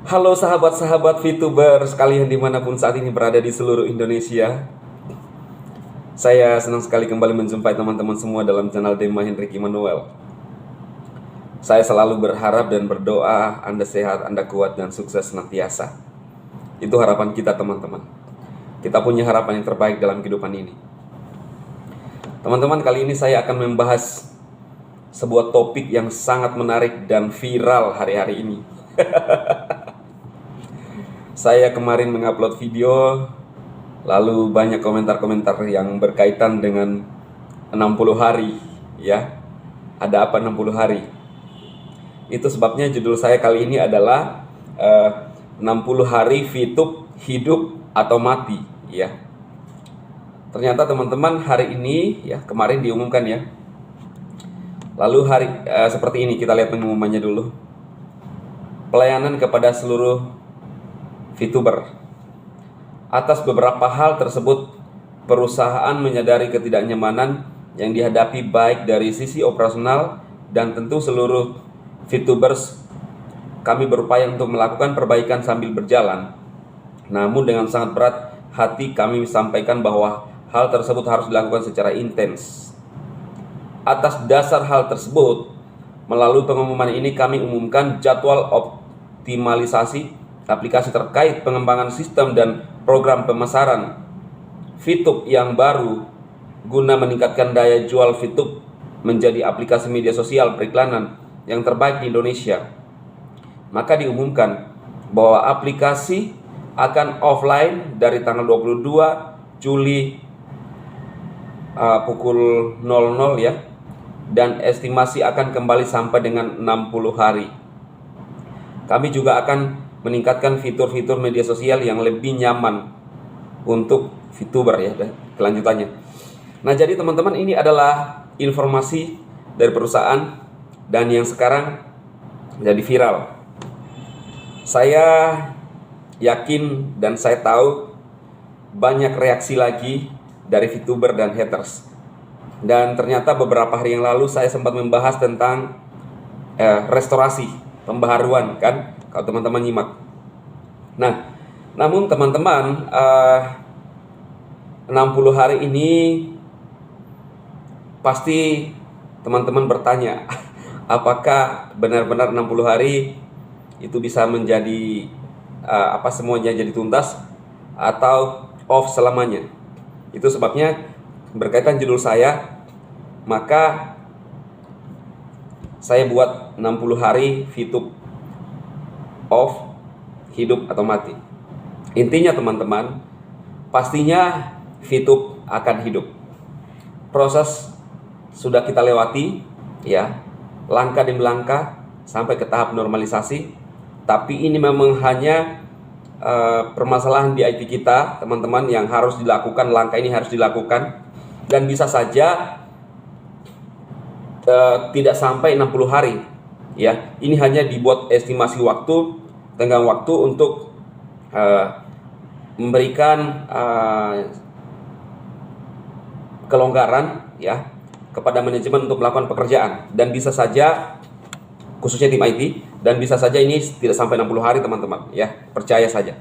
Halo sahabat-sahabat VTuber sekalian dimanapun saat ini berada di seluruh Indonesia. Saya senang sekali kembali menjumpai teman-teman semua dalam channel Dema Hendrik Immanuel. Saya selalu berharap dan berdoa Anda sehat, Anda kuat dan sukses senantiasa. Itu harapan kita teman-teman. Kita punya harapan yang terbaik dalam kehidupan ini. Teman-teman, kali ini saya akan membahas sebuah topik yang sangat menarik dan viral hari-hari ini. Saya kemarin mengupload video, lalu banyak komentar-komentar yang berkaitan dengan 60 hari, ya. Ada apa 60 hari? Itu sebabnya judul saya kali ini adalah 60 hari VTube hidup atau mati, ya. Ternyata teman-teman hari ini, ya, kemarin diumumkan ya. Lalu seperti ini, kita lihat pengumumannya dulu. Pelayanan kepada seluruh VTuber. Atas beberapa hal tersebut, perusahaan menyadari ketidaknyamanan yang dihadapi baik dari sisi operasional dan tentu seluruh VTubers. Kami berupaya untuk melakukan perbaikan sambil berjalan. Namun dengan sangat berat hati kami sampaikan bahwa hal tersebut harus dilakukan secara intens. Atas dasar hal tersebut, melalui pengumuman ini kami umumkan jadwal optimalisasi aplikasi terkait pengembangan sistem dan program pemasaran VTube yang baru guna meningkatkan daya jual VTube menjadi aplikasi media sosial periklanan yang terbaik di Indonesia. Maka diumumkan bahwa aplikasi akan offline dari tanggal 22 Juli pukul 00 ya, dan estimasi akan kembali sampai dengan 60 hari. Kami juga akan meningkatkan fitur-fitur media sosial yang lebih nyaman untuk VTuber ya, dan kelanjutannya. Nah, jadi teman-teman, ini adalah informasi dari perusahaan dan yang sekarang jadi viral. Saya yakin dan saya tahu banyak reaksi lagi dari VTuber dan haters. Dan ternyata beberapa hari yang lalu saya sempat membahas tentang restorasi, pembaharuan kan, kalau teman-teman nyimak. Nah, namun teman-teman, 60 hari ini pasti teman-teman bertanya, apakah benar-benar 60 hari itu bisa menjadi semuanya jadi tuntas atau off selamanya? Itu sebabnya berkaitan judul saya, maka saya buat 60 hari VTube off, hidup atau mati. Intinya teman-teman, pastinya VTube akan hidup. Proses sudah kita lewati ya, langkah demi langkah sampai ke tahap normalisasi. Tapi ini memang hanya permasalahan di IT kita, teman-teman, yang harus dilakukan. Langkah ini harus dilakukan dan bisa saja tidak sampai 60 hari ya. Ini hanya dibuat estimasi waktu, tenggang waktu untuk memberikan kelonggaran ya kepada manajemen untuk melakukan pekerjaan, dan bisa saja khususnya tim IT, dan bisa saja ini tidak sampai 60 hari teman-teman ya, percaya saja.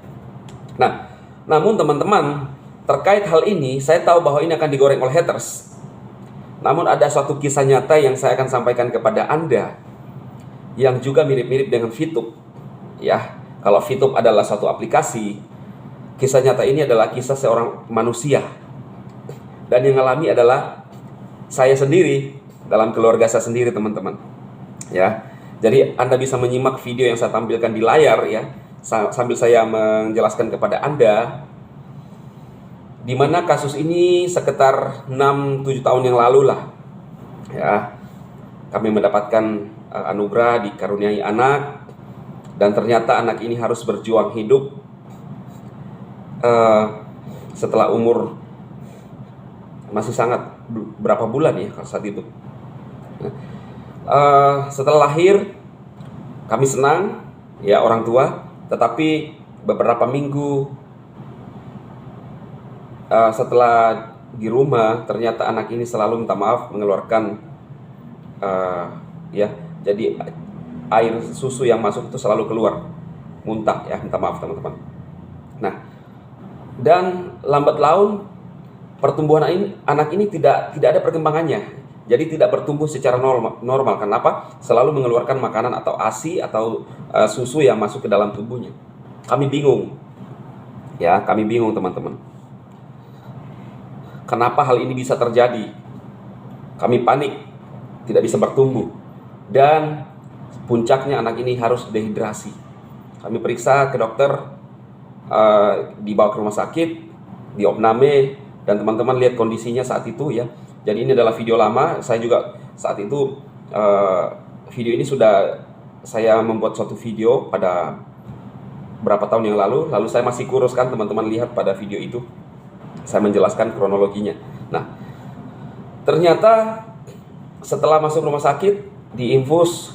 Nah, namun teman-teman, terkait hal ini saya tahu bahwa ini akan digoreng oleh haters. Namun ada suatu kisah nyata yang saya akan sampaikan kepada Anda yang juga mirip-mirip dengan VTube ya. Kalau VTube adalah suatu aplikasi, kisah nyata ini adalah kisah seorang manusia, dan yang mengalami adalah saya sendiri dalam keluarga saya sendiri teman-teman ya. Jadi Anda bisa menyimak video yang saya tampilkan di layar ya, sambil saya menjelaskan kepada Anda, di mana kasus ini sekitar 6-7 tahun yang lalu lah ya, kami mendapatkan anugerah dikaruniai anak, dan ternyata anak ini harus berjuang hidup setelah umur masih sangat berapa bulan ya saat itu. Setelah lahir kami senang ya, orang tua, tetapi beberapa minggu setelah di rumah ternyata anak ini selalu minta maaf mengeluarkan ya, jadi air susu yang masuk itu selalu keluar muntah ya, minta maaf teman-teman. Nah, dan lambat laun pertumbuhan anak ini tidak ada perkembangannya. Jadi tidak bertumbuh secara normal. Kenapa? Selalu mengeluarkan makanan atau ASI atau susu yang masuk ke dalam tubuhnya. Kami bingung. Ya, kami bingung teman-teman. Kenapa hal ini bisa terjadi? Kami panik, tidak bisa bertumbuh. Dan puncaknya anak ini harus dehidrasi. Kami periksa ke dokter, dibawa ke rumah sakit, diopname, dan teman-teman lihat kondisinya saat itu ya. Jadi ini adalah video lama. Saya juga saat itu video ini sudah saya membuat suatu video pada berapa tahun yang lalu saya masih kuruskan, teman-teman lihat pada video itu. Saya menjelaskan kronologinya. Nah, ternyata setelah masuk rumah sakit, diinfus,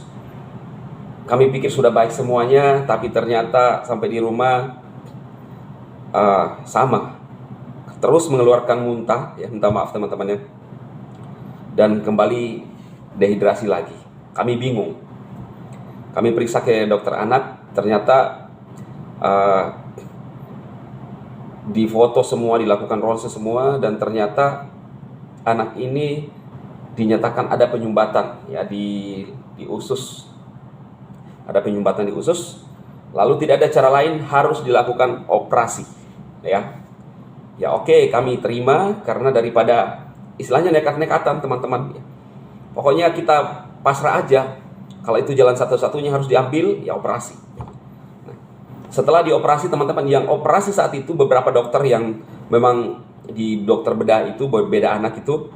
kami pikir sudah baik semuanya, tapi ternyata sampai di rumah sama, terus mengeluarkan muntah, ya minta maaf teman-teman ya, dan kembali dehidrasi lagi. Kami bingung. Kami periksa ke dokter anak, ternyata di foto semua, dilakukan ronsen semua, dan ternyata anak ini dinyatakan ada penyumbatan ya di usus. Ada penyumbatan di usus. Lalu tidak ada cara lain, harus dilakukan operasi ya. Ya oke, kami terima karena daripada istilahnya nekat-nekatan teman-teman. Pokoknya kita pasrah aja. Kalau itu jalan satu-satunya harus diambil, ya operasi. Setelah dioperasi teman-teman, yang operasi saat itu beberapa dokter yang memang di dokter bedah itu, beda anak itu,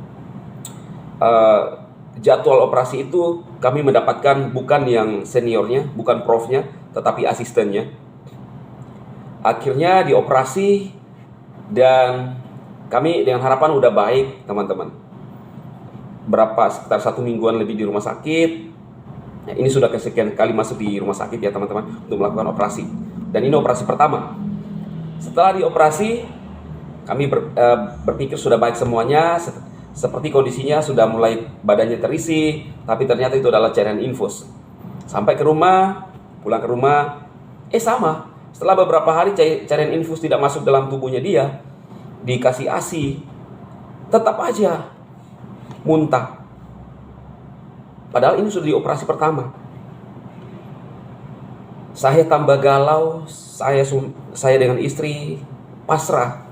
jadwal operasi itu kami mendapatkan bukan yang seniornya, bukan profnya, tetapi asistennya. Akhirnya dioperasi dan kami dengan harapan udah baik teman-teman. Sekitar 1 mingguan lebih di rumah sakit. Nah, ini sudah kesekian kali masuk di rumah sakit ya teman-teman untuk melakukan operasi. Dan ini operasi pertama. Setelah dioperasi, kami berpikir sudah baik semuanya, seperti kondisinya sudah mulai badannya terisi, tapi ternyata itu adalah cairan infus. Sampai ke rumah, pulang ke rumah, sama. Setelah beberapa hari cairan infus tidak masuk dalam tubuhnya dia, dikasih ASI, tetap aja muntah. Padahal ini sudah dioperasi pertama. Saya tambah galau, saya dengan istri pasrah,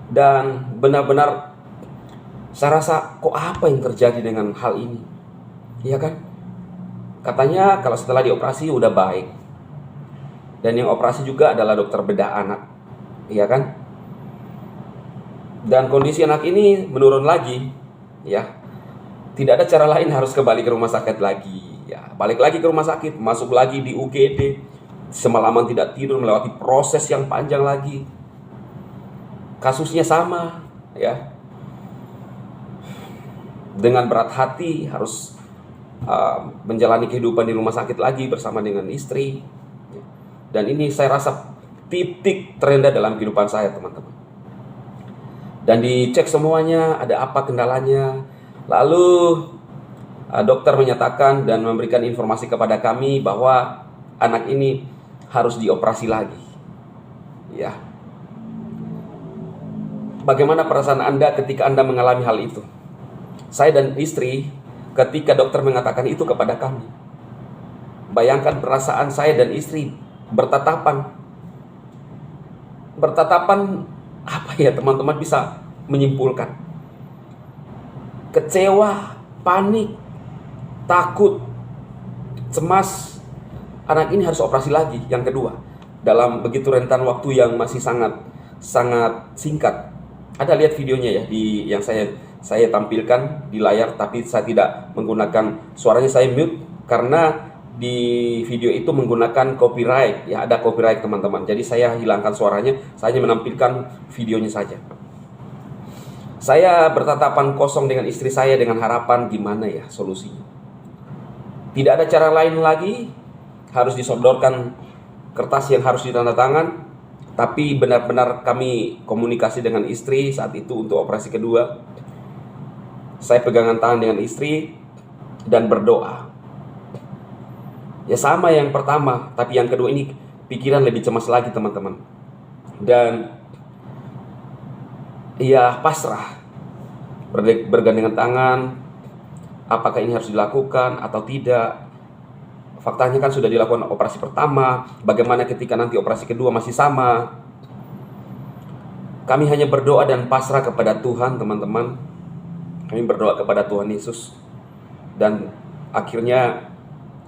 dan benar-benar saya rasa kok apa yang terjadi dengan hal ini, iya kan? Katanya kalau setelah dioperasi udah baik, dan yang operasi juga adalah dokter bedah anak, iya kan? Dan kondisi anak ini menurun lagi, ya. Tidak ada cara lain, harus kembali ke rumah sakit lagi, ya. Balik lagi ke rumah sakit, masuk lagi di UGD. Semalaman tidak tidur, melewati proses yang panjang lagi. Kasusnya sama, ya. Dengan berat hati harus menjalani kehidupan di rumah sakit lagi bersama dengan istri. Dan ini saya rasa titik terendah dalam kehidupan saya teman-teman. Dan dicek semuanya, ada apa kendalanya. Lalu dokter menyatakan dan memberikan informasi kepada kami bahwa anak ini harus dioperasi lagi. Ya. Bagaimana perasaan Anda ketika Anda mengalami hal itu? Saya dan istri ketika dokter mengatakan itu kepada kami. Bayangkan perasaan saya dan istri bertatapan. Bertatapan apa ya teman-teman bisa menyimpulkan? Kecewa, panik, takut, cemas. Anak ini harus operasi lagi yang kedua dalam begitu rentan waktu yang masih sangat singkat. Ada lihat videonya ya yang saya tampilkan di layar, tapi saya tidak menggunakan suaranya, saya mute karena di video itu menggunakan copyright ya, ada copyright teman-teman. Jadi saya hilangkan suaranya, saya hanya menampilkan videonya saja. Saya bertatapan kosong dengan istri saya dengan harapan gimana ya solusinya. Tidak ada cara lain lagi, harus disodorkan kertas yang harus ditandatangan. Tapi benar-benar kami komunikasi dengan istri saat itu untuk operasi kedua. Saya pegangan tangan dengan istri dan berdoa. Ya sama yang pertama, tapi yang kedua ini pikiran lebih cemas lagi teman-teman. Dan ya pasrah, bergandengan tangan, apakah ini harus dilakukan atau tidak. Faktanya kan sudah dilakukan operasi pertama, bagaimana ketika nanti operasi kedua masih sama. Kami hanya berdoa dan pasrah kepada Tuhan teman-teman. Kami berdoa kepada Tuhan Yesus. Dan akhirnya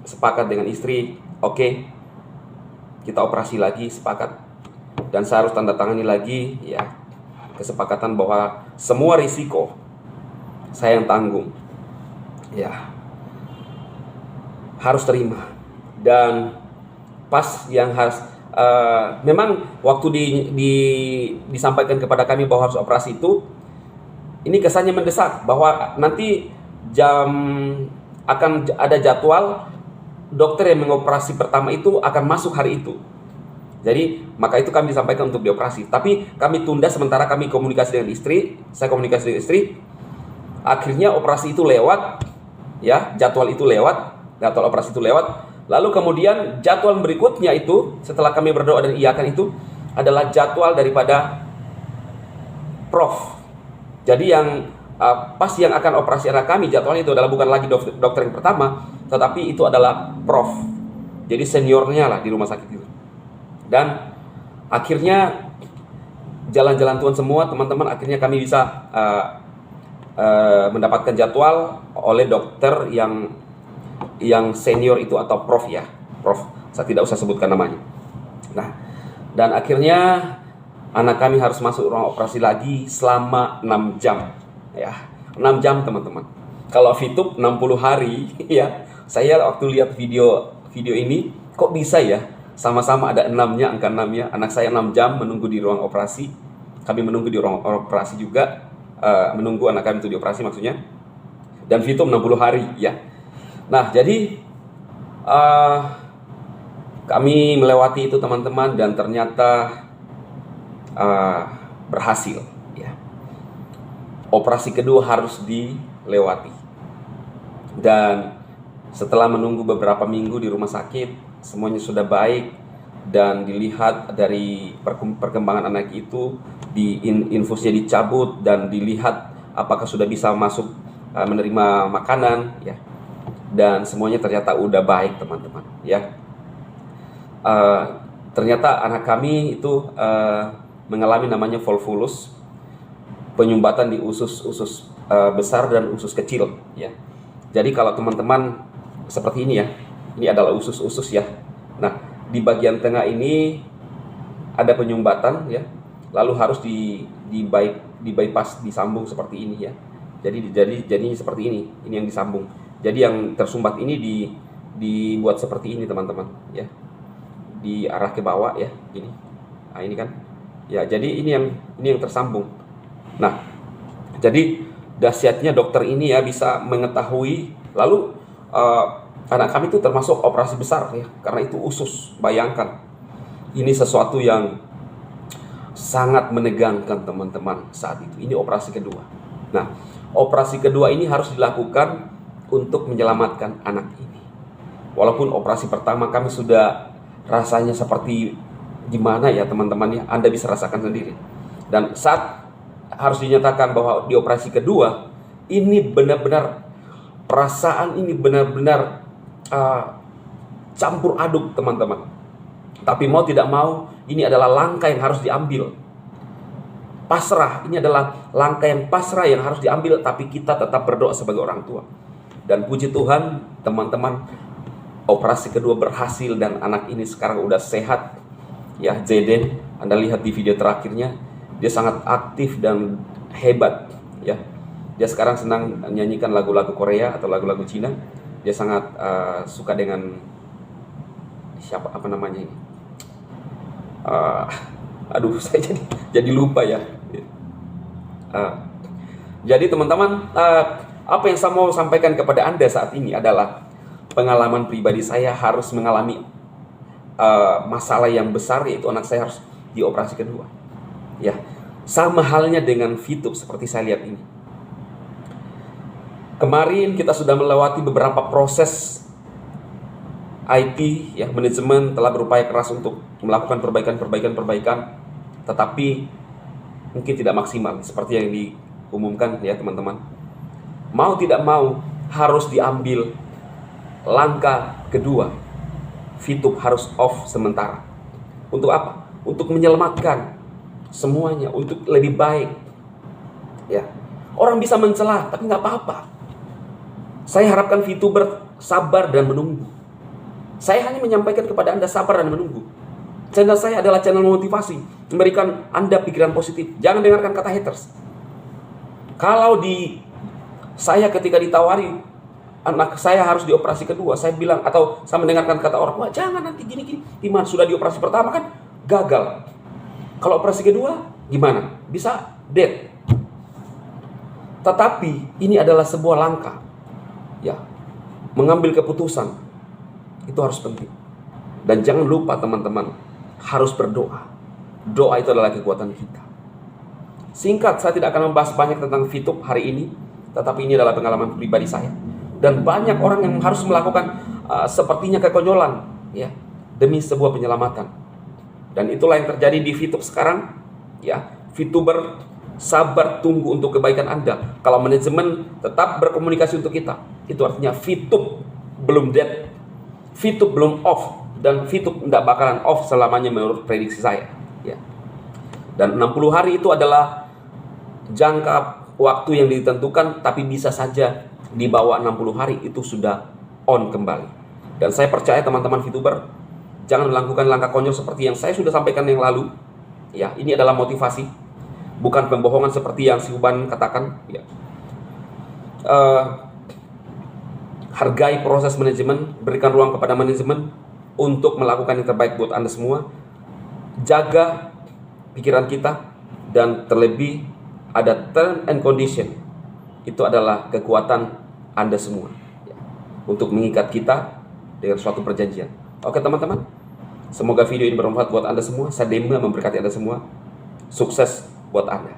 sepakat dengan istri, oke, kita operasi lagi, sepakat. Dan saya harus tanda tangani lagi, ya, kesepakatan bahwa semua risiko saya yang tanggung, ya, harus terima. Dan pas yang harus memang waktu disampaikan kepada kami bahwa harus operasi itu, ini kesannya mendesak bahwa nanti akan ada jadwal dokter yang mengoperasi pertama itu akan masuk hari itu. Jadi maka itu kami disampaikan untuk dioperasi. Tapi kami tunda sementara, kami komunikasi dengan istri. Saya komunikasi dengan istri. Akhirnya operasi itu lewat, ya, jadwal operasi itu lewat. Lalu kemudian jadwal berikutnya itu, setelah kami berdoa dan iakan itu, adalah jadwal daripada Prof. Jadi yang pas yang akan operasi anak kami, jadwalnya itu adalah bukan lagi dokter yang pertama, tetapi itu adalah Prof. Jadi seniornya lah di rumah sakit itu. Dan akhirnya jalan-jalan Tuhan semua teman-teman, akhirnya kami bisa mendapatkan jadwal oleh dokter yang senior itu atau Prof, ya, Prof. Saya tidak usah sebutkan namanya. Nah, dan akhirnya anak kami harus masuk ruang operasi lagi selama 6 jam, ya, 6 jam teman-teman. Kalau VTube 60 hari, ya, saya waktu lihat video ini, kok bisa ya, sama-sama ada 6-nya, angka 6-nya. Anak saya 6 jam menunggu di ruang operasi, kami menunggu di ruang operasi juga, menunggu anak kami itu dioperasi maksudnya. Dan VTube 60 hari, ya. Nah, jadi kami melewati itu teman-teman, dan ternyata berhasil, ya. Operasi kedua harus dilewati. Dan setelah menunggu beberapa minggu di rumah sakit, semuanya sudah baik, dan dilihat dari perkembangan anak itu, infusnya dicabut, dan dilihat apakah sudah bisa masuk menerima makanan, ya. Dan semuanya ternyata udah baik teman-teman, ya. Ternyata anak kami itu mengalami namanya volvulus, penyumbatan di usus besar dan usus kecil, ya. Jadi kalau teman-teman seperti ini, ya, ini adalah usus ya. Nah, di bagian tengah ini ada penyumbatan, ya. Lalu harus di bypass, disambung seperti ini, ya. Jadi seperti ini yang disambung. Jadi yang tersumbat ini dibuat seperti ini teman-teman, ya. Diarah ke bawah, ya, gini. Nah, ini kan. Ya, jadi ini yang tersambung. Nah, jadi dahsyatnya dokter ini, ya, bisa mengetahui. Lalu anak kami itu termasuk operasi besar, ya, karena itu usus. Bayangkan, ini sesuatu yang sangat menegangkan teman-teman saat itu. Ini operasi kedua. Nah, operasi kedua ini harus dilakukan untuk menyelamatkan anak ini. Walaupun operasi pertama kami sudah rasanya seperti gimana, ya teman-teman, ya, Anda bisa rasakan sendiri. Dan saat harus dinyatakan bahwa di operasi kedua, ini benar-benar perasaan ini benar-benar campur aduk teman-teman. Tapi mau tidak mau, ini adalah langkah yang harus diambil. Pasrah, ini adalah langkah yang pasrah yang harus diambil, tapi kita tetap berdoa sebagai orang tua. Dan puji Tuhan teman-teman, operasi kedua berhasil dan anak ini sekarang udah sehat, ya. Zeden, Anda lihat di video terakhirnya, dia sangat aktif dan hebat, ya. Dia sekarang senang nyanyikan lagu-lagu Korea atau lagu-lagu Cina. Dia sangat suka dengan apa namanya ini, saya jadi lupa, ya. Jadi teman-teman, apa yang saya mau sampaikan kepada Anda saat ini adalah pengalaman pribadi saya harus mengalami masalah yang besar, yaitu anak saya harus dioperasi kedua, ya. Sama halnya dengan VTube seperti saya lihat ini. Kemarin kita sudah melewati beberapa proses IT ya, manajemen telah berupaya keras untuk melakukan perbaikan, tetapi mungkin tidak maksimal seperti yang diumumkan ya teman-teman. Mau tidak mau harus diambil langkah kedua. VTube harus off sementara. Untuk apa? Untuk menyelamatkan semuanya, untuk lebih baik. Ya, orang bisa mencela, tapi nggak apa-apa. Saya harapkan VTuber sabar dan menunggu. Saya hanya menyampaikan kepada Anda sabar dan menunggu. Channel saya adalah channel motivasi, memberikan Anda pikiran positif. Jangan dengarkan kata haters. Kalau saya ketika ditawari anak saya harus dioperasi kedua, saya bilang, atau saya mendengarkan kata orang, wah jangan nanti gini-gini. Gimana, sudah dioperasi pertama kan gagal. Kalau operasi kedua gimana? Bisa dead. Tetapi ini adalah sebuah langkah. Ya, mengambil keputusan itu harus penting. Dan jangan lupa teman-teman, harus berdoa. Doa itu adalah kekuatan kita. Singkat, saya tidak akan membahas banyak tentang VTube hari ini, tetapi ini adalah pengalaman pribadi saya. Dan banyak orang yang harus melakukan sepertinya kekonyolan ya, demi sebuah penyelamatan. Dan itulah yang terjadi di VTube sekarang ya. VTuber sabar tunggu untuk kebaikan Anda. Kalau manajemen tetap berkomunikasi untuk kita, itu artinya VTube belum dead, VTube belum off, dan VTube tidak bakalan off selamanya menurut prediksi saya ya. Dan 60 hari itu adalah jangka waktu yang ditentukan, tapi bisa saja di bawah 60 hari itu sudah on kembali. Dan saya percaya teman-teman VTuber jangan melakukan langkah konyol seperti yang saya sudah sampaikan yang lalu ya. Ini adalah motivasi, bukan pembohongan seperti yang si Uban katakan ya. Hargai proses manajemen, berikan ruang kepada manajemen untuk melakukan yang terbaik buat Anda semua. Jaga pikiran kita, dan terlebih ada term and condition. Itu adalah kekuatan Anda semua ya, untuk mengikat kita dengan suatu perjanjian. Oke teman-teman, semoga video ini bermanfaat buat Anda semua. Saya Dema memberkati Anda semua. Sukses buat Anda.